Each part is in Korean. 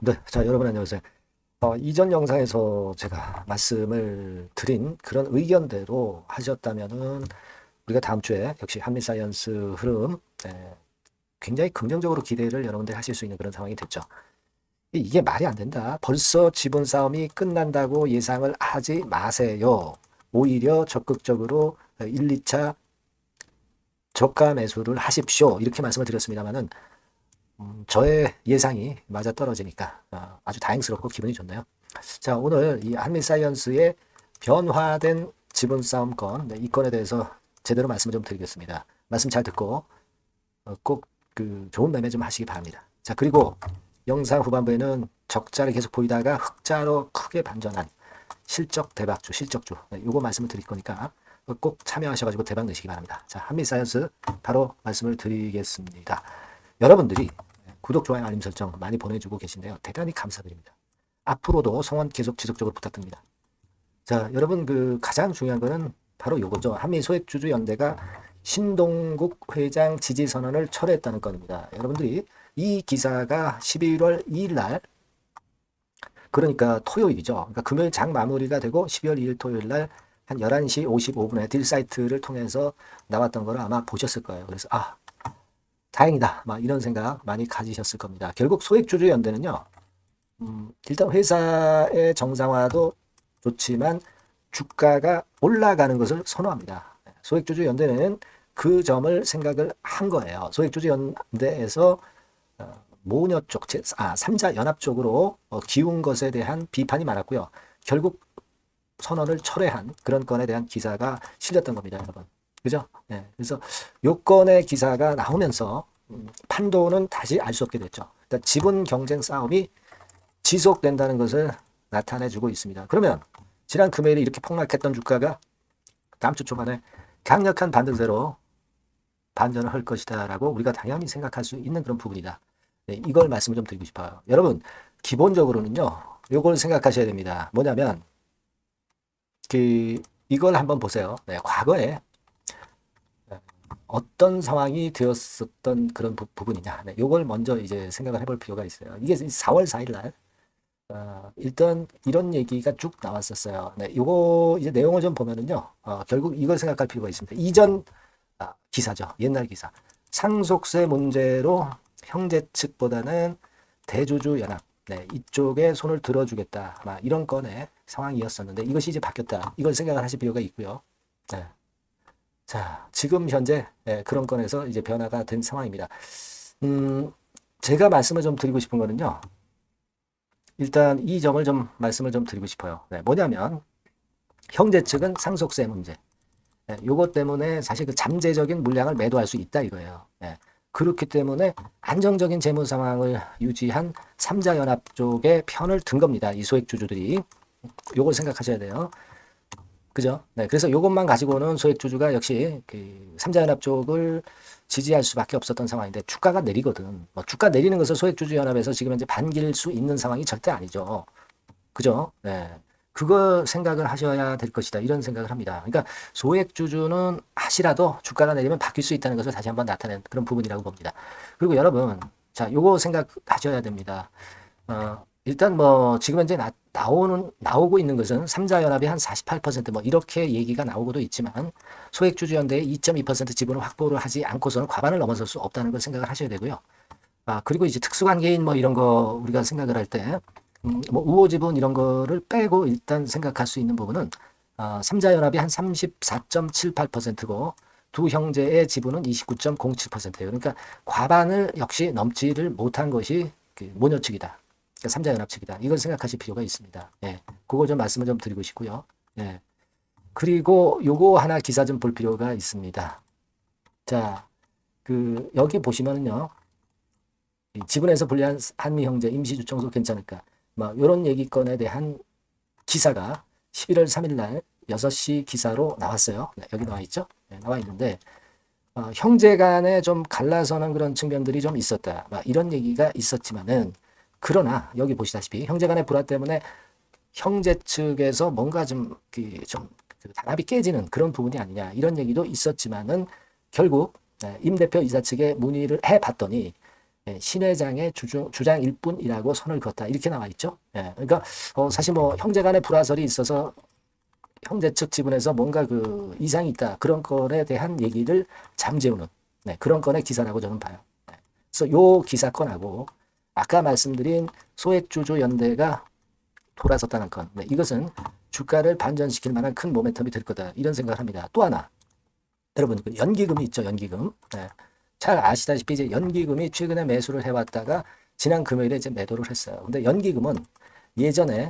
네, 자, 여러분 안녕하세요. 이전 영상에서 제가 말씀을 드린 그런 의견대로 하셨다면은 우리가 다음 주에 역시 한미사이언스 흐름 굉장히 긍정적으로 기대를 여러분들이 하실 수 있는 그런 상황이 됐죠. 이게 말이 안 된다. 벌써 지분 싸움이 끝난다고 예상을 하지 마세요. 오히려 적극적으로 1, 2차 저가 매수를 하십시오. 이렇게 말씀을 드렸습니다만은 저의 예상이 맞아 떨어지니까 아주 다행스럽고 기분이 좋네요. 자, 오늘 이 한미사이언스의 변화된 지분 싸움권, 이 건에 대해서 제대로 말씀을 좀 드리겠습니다. 말씀 잘 듣고 꼭 그 좋은 매매 좀 하시기 바랍니다. 자, 그리고 영상 후반부에는 적자를 계속 보이다가 흑자로 크게 반전한 실적 대박주, 실적주, 요거 말씀을 드릴 거니까 꼭 참여하셔가지고 대박 내시기 바랍니다. 자, 한미사이언스 바로 말씀을 드리겠습니다. 여러분들이 구독, 좋아요, 알림 설정 많이 보내주고 계신데요. 대단히 감사드립니다. 앞으로도 성원 계속 지속적으로 부탁드립니다. 자, 여러분 그 가장 중요한 거는 바로 요거죠. 한미소액주주연대가 신동국 회장 지지 선언을 철회했다는 건입니다. 여러분들이 이 기사가 11월 2일 날 그러니까 토요일이죠. 그러니까 금요일 장 마무리가 되고 12월 2일 토요일 날 한 11시 55분에 딜 사이트를 통해서 나왔던 거를 아마 보셨을 거예요. 그래서 다행이다. 막 이런 생각 많이 가지셨을 겁니다. 결국 소액주주연대는요. 일단 회사의 정상화도 좋지만 주가가 올라가는 것을 선호합니다. 소액주주 연대는 그 점을 생각을 한 거예요. 소액주주 연대에서 모녀 쪽, 삼자 연합 쪽으로 기운 것에 대한 비판이 많았고요. 결국 선언을 철회한 그런 건에 대한 기사가 실렸던 겁니다, 여러분. 그죠? 네. 그래서 요건의 기사가 나오면서 판도는 다시 알 수 없게 됐죠. 일단 지분 경쟁 싸움이 지속된다는 것을 나타내주고 있습니다. 그러면 지난 금요일에 이렇게 폭락했던 주가가 다음 주 초반에 강력한 반등세로 반전을 할 것이다라고 우리가 당연히 생각할 수 있는 그런 부분이다. 네, 이걸 말씀을 좀 드리고 싶어요. 여러분 기본적으로는요. 이걸 생각하셔야 됩니다. 뭐냐면 이걸 한번 보세요. 네, 과거에 어떤 상황이 되었었던 그런 부분이냐. 네, 이걸 먼저 이제 생각을 해볼 필요가 있어요. 이게 4월 4일 날 일단 이런 얘기가 쭉 나왔었어요. 네, 요거 이제 내용을 좀 보면은요. 결국 이걸 생각할 필요가 있습니다. 이전 기사죠. 옛날 기사. 상속세 문제로 형제 측보다는 대주주 연합, 네, 이쪽에 손을 들어주겠다. 막 이런 건의 상황이었었는데 이것이 이제 바뀌었다. 이걸 생각을 하실 필요가 있고요. 네. 자, 지금 현재 그런 건에서 이제 변화가 된 상황입니다. 제가 말씀을 좀 드리고 싶은 거는요. 일단 이 점을 좀 말씀을 좀 드리고 싶어요. 네, 뭐냐면 형제 측은 상속세 문제. 네, 요것 때문에 사실 그 잠재적인 물량을 매도할 수 있다 이거예요. 네, 그렇기 때문에 안정적인 재무 상황을 유지한 삼자연합 쪽의 편을 든 겁니다. 이 소액주주들이. 요걸 생각하셔야 돼요. 그죠? 네, 그래서 요것만 가지고는 소액주주가 역시 그 삼자연합 쪽을 지지할 수밖에 없었던 상황인데 주가가 내리거든. 뭐 주가 내리는 것을 소액주주연합에서 지금 현재 반길 수 있는 상황이 절대 아니죠. 그죠? 네. 그거 생각을 하셔야 될 것이다. 이런 생각을 합니다. 그러니까 소액주주는 하시라도 주가가 내리면 바뀔 수 있다는 것을 다시 한번 나타낸 그런 부분이라고 봅니다. 그리고 여러분, 자, 요거 생각하셔야 됩니다. 일단 뭐 지금 현재 나오고 있는 것은 삼자연합이 한 48%뭐 이렇게 얘기가 나오고도 있지만 소액주주연대의 2.2% 지분을 확보를 하지 않고서는 과반을 넘어설 수 없다는 걸 생각을 하셔야 되고요. 그리고 이제 특수관계인 뭐 이런 거 우리가 생각을 할 때, 뭐 우호지분 이런 거를 빼고 일단 생각할 수 있는 부분은, 삼자연합이 한 34.78%고, 두 형제의 지분은 29.07%예요. 그러니까 과반을 역시 넘지를 못한 것이 그 모녀 측이다. 그러니까 삼자연합 측이다. 이걸 생각하실 필요가 있습니다. 예. 그거 좀 말씀을 좀 드리고 싶고요. 예. 그리고 요거 하나 기사 좀 볼 필요가 있습니다. 자, 여기 보시면은요. 지분에서 불리한 한미 형제 임시주 청소 괜찮을까? 뭐 이런 얘기건에 대한 기사가 11월 3일 날 6시 기사로 나왔어요. 네, 여기 나와 있죠? 네, 나와 있는데 형제 간에 좀 갈라서는 그런 측면들이 좀 있었다. 이런 얘기가 있었지만은 그러나 여기 보시다시피 형제 간의 불화 때문에 형제 측에서 뭔가 좀 단합이 깨지는 그런 부분이 아니냐 이런 얘기도 있었지만은 결국 임 대표 이사 측에 문의를 해봤더니 신 회장의 주장일 뿐이라고 선을 그었다. 이렇게 나와 있죠. 그러니까 사실 뭐 형제 간의 불화설이 있어서 형제 측 지분에서 뭔가 그 이상이 있다. 그런 건에 대한 얘기를 잠재우는 그런 건의 기사라고 저는 봐요. 그래서 요 기사건하고 아까 말씀드린 소액주주 연대가 돌아섰다는 건 이것은 주가를 반전시킬 만한 큰 모멘텀이 될 거다. 이런 생각을 합니다. 또 하나 여러분 그 연기금이 있죠. 연기금. 잘 아시다시피 이제 연기금이 최근에 매수를 해왔다가 지난 금요일에 이제 매도를 했어요. 근데 연기금은 예전에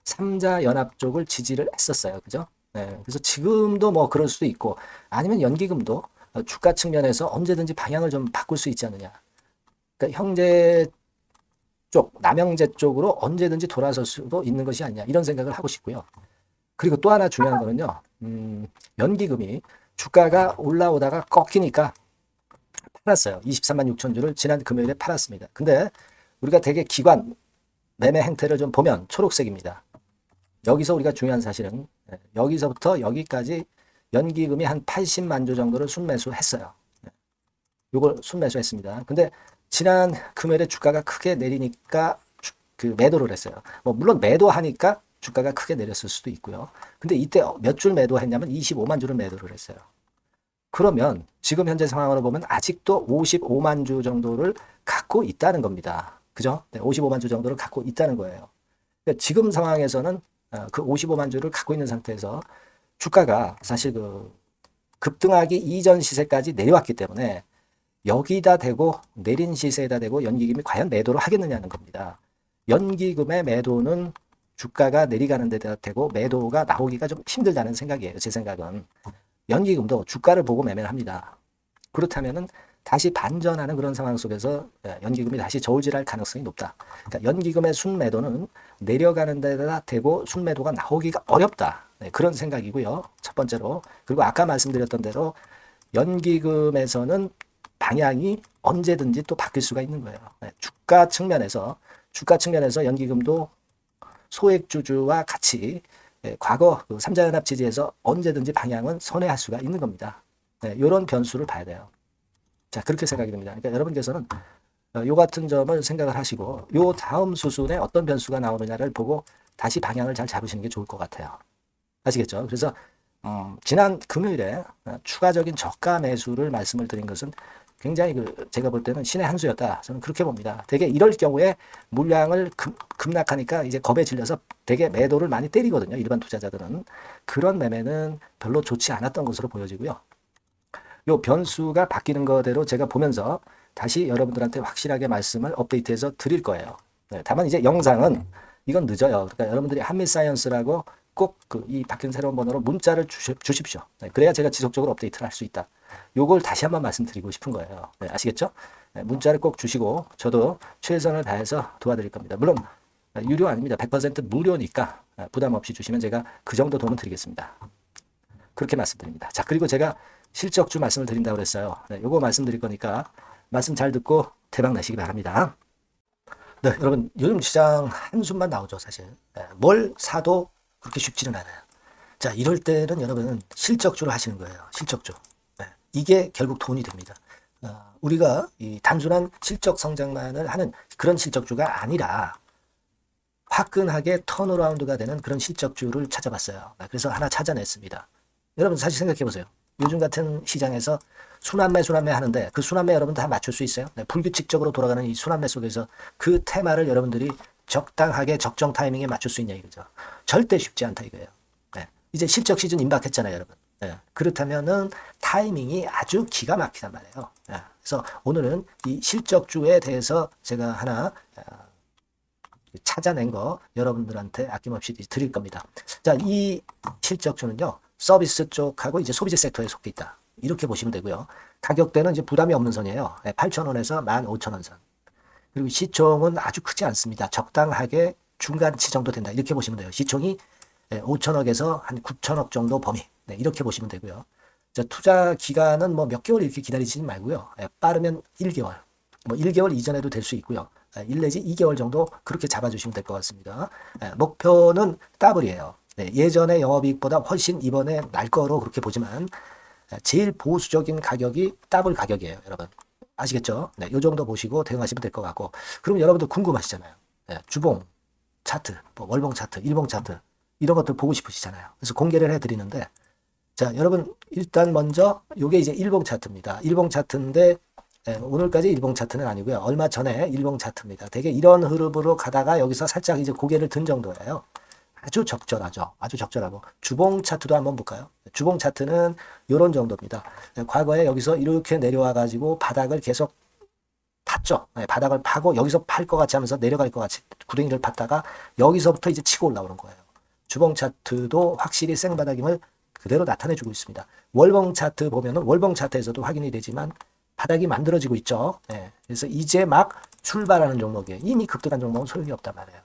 삼자연합 쪽을 지지를 했었어요. 그죠? 그래서 지금도 뭐 그럴 수도 있고 아니면 연기금도 주가 측면에서 언제든지 방향을 좀 바꿀 수 있지 않느냐. 그러니까 형제 쪽, 남형제 쪽으로 언제든지 돌아설 수도 있는 것이 아니냐. 이런 생각을 하고 싶고요. 그리고 또 하나 중요한 거는요. 연기금이 주가가 올라오다가 꺾이니까 팔았어요. 23만 6천 주를 지난 금요일에 팔았습니다. 근데 우리가 되게 기관 매매 행태를 좀 보면 초록색입니다. 여기서 우리가 중요한 사실은 여기서부터 여기까지 연기금이 한 80만 주 정도를 순매수했어요. 이걸 순매수했습니다. 근데 지난 금요일에 주가가 크게 내리니까 그 매도를 했어요. 뭐 물론 매도하니까 주가가 크게 내렸을 수도 있고요. 근데 이때 몇 줄 매도했냐면 25만 주를 매도를 했어요. 그러면 지금 현재 상황으로 보면 아직도 55만 주 정도를 갖고 있다는 겁니다. 그죠? 55만 주 정도를 갖고 있다는 거예요. 그러니까 지금 상황에서는 그 55만 주를 갖고 있는 상태에서 주가가 사실 그 급등하기 이전 시세까지 내려왔기 때문에 여기다 대고 내린 시세에다 대고 연기금이 과연 매도를 하겠느냐는 겁니다. 연기금의 매도는 주가가 내려가는 데다 대고 매도가 나오기가 좀 힘들다는 생각이에요. 제 생각은. 연기금도 주가를 보고 매매를 합니다. 그렇다면은 다시 반전하는 그런 상황 속에서 연기금이 다시 저울질할 가능성이 높다. 그러니까 연기금의 순매도는 내려가는 데다 대고 순매도가 나오기가 어렵다. 그런 생각이고요. 첫 번째로. 그리고 아까 말씀드렸던 대로 연기금에서는 방향이 언제든지 또 바뀔 수가 있는 거예요. 주가 측면에서 연기금도 소액주주와 같이 과거 그 삼자연합 지지에서 언제든지 방향은 선회할 수가 있는 겁니다. 이런 변수를 봐야 돼요. 자, 그렇게 생각이 됩니다. 그러니까 여러분께서는 요 같은 점을 생각을 하시고 요 다음 수순에 어떤 변수가 나오느냐를 보고 다시 방향을 잘 잡으시는 게 좋을 것 같아요. 아시겠죠? 그래서 지난 금요일에 추가적인 저가 매수를 말씀을 드린 것은 굉장히 제가 볼 때는 신의 한 수였다. 저는 그렇게 봅니다. 되게 이럴 경우에 물량을 급락하니까 이제 겁에 질려서 되게 매도를 많이 때리거든요. 일반 투자자들은. 그런 매매는 별로 좋지 않았던 것으로 보여지고요. 요 변수가 바뀌는 거대로 제가 보면서 다시 여러분들한테 확실하게 말씀을 업데이트해서 드릴 거예요. 다만 이제 영상은 이건 늦어요. 그러니까 여러분들이 한미사이언스라고 꼭 이 바뀐 새로운 번호로 문자를 주십시오. 그래야 제가 지속적으로 업데이트를 할 수 있다. 요걸 다시 한번 말씀드리고 싶은 거예요. 아시겠죠? 문자를 꼭 주시고 저도 최선을 다해서 도와드릴 겁니다. 물론 유료 아닙니다. 100% 무료니까 부담 없이 주시면 제가 그 정도 도움은 드리겠습니다. 그렇게 말씀드립니다. 자, 그리고 제가 실적주 말씀을 드린다고 그랬어요. 요거 말씀드릴 거니까 말씀 잘 듣고 대박 나시기 바랍니다. 네, 여러분 요즘 시장 한숨만 나오죠, 사실. 뭘 사도 그렇게 쉽지는 않아요. 자, 이럴 때는 여러분은 실적주를 하시는 거예요. 실적주. 이게 결국 돈이 됩니다. 우리가 이 단순한 실적 성장만을 하는 그런 실적주가 아니라 화끈하게 턴어라운드가 되는 그런 실적주를 찾아봤어요. 그래서 하나 찾아냈습니다. 여러분 사실 생각해 보세요. 요즘 같은 시장에서 순환매 하는데 그 순환매 여러분 다 맞출 수 있어요? 불규칙적으로 돌아가는 이 순환매 속에서 그 테마를 여러분들이 적당하게 적정 타이밍에 맞출 수 있냐 이거죠. 절대 쉽지 않다 이거예요. 이제 실적 시즌 임박했잖아요, 여러분. 그렇다면은 타이밍이 아주 기가 막히단 말이에요. 그래서 오늘은 이 실적주에 대해서 제가 하나 찾아낸 거 여러분들한테 아낌없이 드릴 겁니다. 자, 이 실적주는요, 서비스 쪽하고 이제 소비재 섹터에 속해 있다. 이렇게 보시면 되고요. 가격대는 이제 부담이 없는 선이에요. 8,000원에서 15,000원 선. 그리고 시총은 아주 크지 않습니다. 적당하게 중간치 정도 된다. 이렇게 보시면 돼요. 시총이 5천억에서 한 9천억 정도 범위. 이렇게 보시면 되고요. 자, 투자 기간은 뭐 몇 개월 이렇게 기다리지 말고요. 빠르면 1개월. 뭐 1개월 이전에도 될 수 있고요. 1 내지 2개월 정도 그렇게 잡아주시면 될 것 같습니다. 목표는 더블이에요. 예전의 영업이익보다 훨씬 이번에 날 거로 그렇게 보지만 제일 보수적인 가격이 더블 가격이에요, 여러분. 아시겠죠? 네, 요 정도 보시고 대응하시면 될 것 같고. 그럼 여러분들 궁금하시잖아요. 네, 주봉 차트, 뭐 월봉 차트, 일봉 차트 이런 것들 보고 싶으시잖아요. 그래서 공개를 해드리는데, 자, 여러분 일단 먼저 요게 이제 일봉 차트입니다. 일봉 차트인데 오늘까지 일봉 차트는 아니고요. 얼마 전에 일봉 차트입니다. 되게 이런 흐름으로 가다가 여기서 살짝 이제 고개를 든 정도예요. 아주 적절하죠. 아주 적절하고. 주봉 차트도 한번 볼까요? 주봉 차트는 이런 정도입니다. 과거에 여기서 이렇게 내려와 가지고 바닥을 계속 팠죠. 바닥을 파고 여기서 팔 것 같이 하면서 내려갈 것 같이 구덩이를 팠다가 여기서부터 이제 치고 올라오는 거예요. 주봉 차트도 확실히 생바닥임을 그대로 나타내주고 있습니다. 월봉 차트 보면은 월봉 차트에서도 확인이 되지만 바닥이 만들어지고 있죠. 그래서 이제 막 출발하는 종목이에요. 이미 급등한 종목은 소용이 없단 말이에요.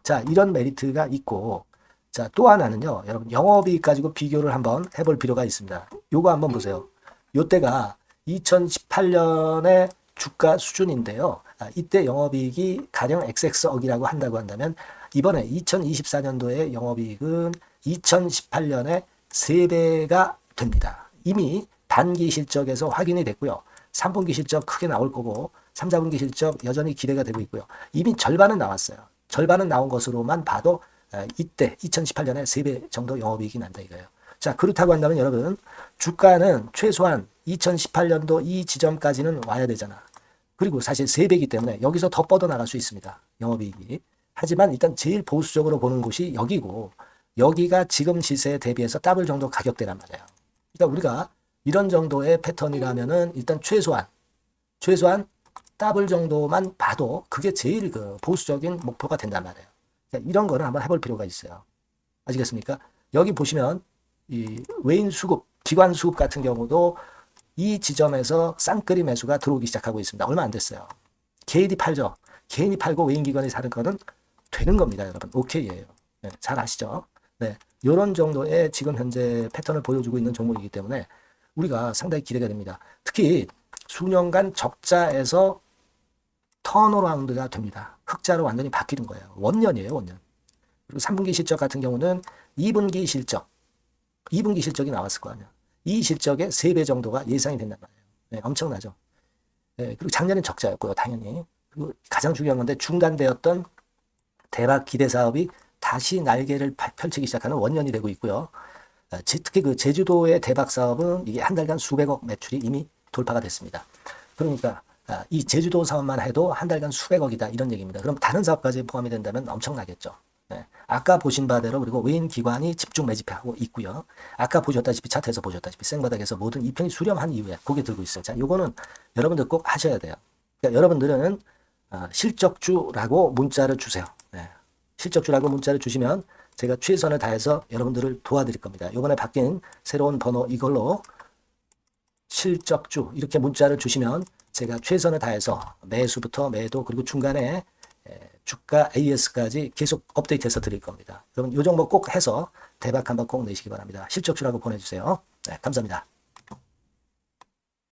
자, 이런 메리트가 있고, 자, 또 하나는요, 여러분, 영업이익 가지고 비교를 한번 해볼 필요가 있습니다. 요거 한번 보세요. 요때가 2018년의 주가 수준인데요. 이때 영업이익이 가령 XX억이라고 한다고 한다면, 이번에 2024년도의 영업이익은 2018년에 3배가 됩니다. 이미 단기 실적에서 확인이 됐고요. 3분기 실적 크게 나올 거고, 3, 4분기 실적 여전히 기대가 되고 있고요. 이미 절반은 나왔어요. 절반은 나온 것으로만 봐도 이때 2018년에 3배 정도 영업이익이 난다 이거예요. 자, 그렇다고 한다면 여러분 주가는 최소한 2018년도 이 지점까지는 와야 되잖아. 그리고 사실 3배이기 때문에 여기서 더 뻗어나갈 수 있습니다. 영업이익이. 하지만 일단 제일 보수적으로 보는 곳이 여기고 여기가 지금 시세에 대비해서 더블 정도 가격대란 말이에요. 그러니까 우리가 이런 정도의 패턴이라면은 일단 최소한 더블 정도만 봐도 그게 제일 그 보수적인 목표가 된단 말이에요. 그러니까 이런 거를 한번 해볼 필요가 있어요. 아시겠습니까? 여기 보시면 이 외인 수급, 기관 수급 같은 경우도 이 지점에서 쌍끌이 매수가 들어오기 시작하고 있습니다. 얼마 안 됐어요. 개인이 팔죠. 개인이 팔고 외인 기관이 사는 거는 되는 겁니다, 여러분. 오케이예요. 네, 잘 아시죠? 네, 이런 정도의 지금 현재 패턴을 보여주고 있는 종목이기 때문에 우리가 상당히 기대가 됩니다. 특히 수년간 적자에서 턴어라운드가 됩니다. 흑자로 완전히 바뀌는 거예요. 원년이에요, 원년. 그리고 3분기 실적 같은 경우는 2분기 실적이 나왔을 거 아니야. 이 실적의 3배 정도가 예상이 된단 말이에요. 네, 엄청나죠. 네, 그리고 작년엔 적자였고요, 당연히. 그리고 가장 중요한 건데 중단되었던 대박 기대 사업이 다시 날개를 펼치기 시작하는 원년이 되고 있고요. 특히 그 제주도의 대박 사업은 이게 한 달간 수백억 매출이 이미 돌파가 됐습니다. 그러니까 이 제주도 사업만 해도 한 달간 수백억이다 이런 얘기입니다. 그럼 다른 사업까지 포함이 된다면 엄청나겠죠. 네. 아까 보신 바대로 그리고 외인 기관이 집중 매집하고 있고요. 아까 보셨다시피 차트에서 보셨다시피 생바닥에서 모든 이평이 수렴한 이후에 고개 들고 있어요. 자, 요거는 여러분들 꼭 하셔야 돼요. 그러니까 여러분들은 실적주라고 문자를 주세요. 네. 실적주라고 문자를 주시면 제가 최선을 다해서 여러분들을 도와드릴 겁니다. 요번에 바뀐 새로운 번호 이걸로 실적주 이렇게 문자를 주시면 제가 최선을 다해서 매수부터 매도 그리고 중간에 주가 AS까지 계속 업데이트해서 드릴 겁니다. 여러분 요 정도 꼭 해서 대박 한번 꼭 내시기 바랍니다. 실적주라고 보내주세요. 네, 감사합니다.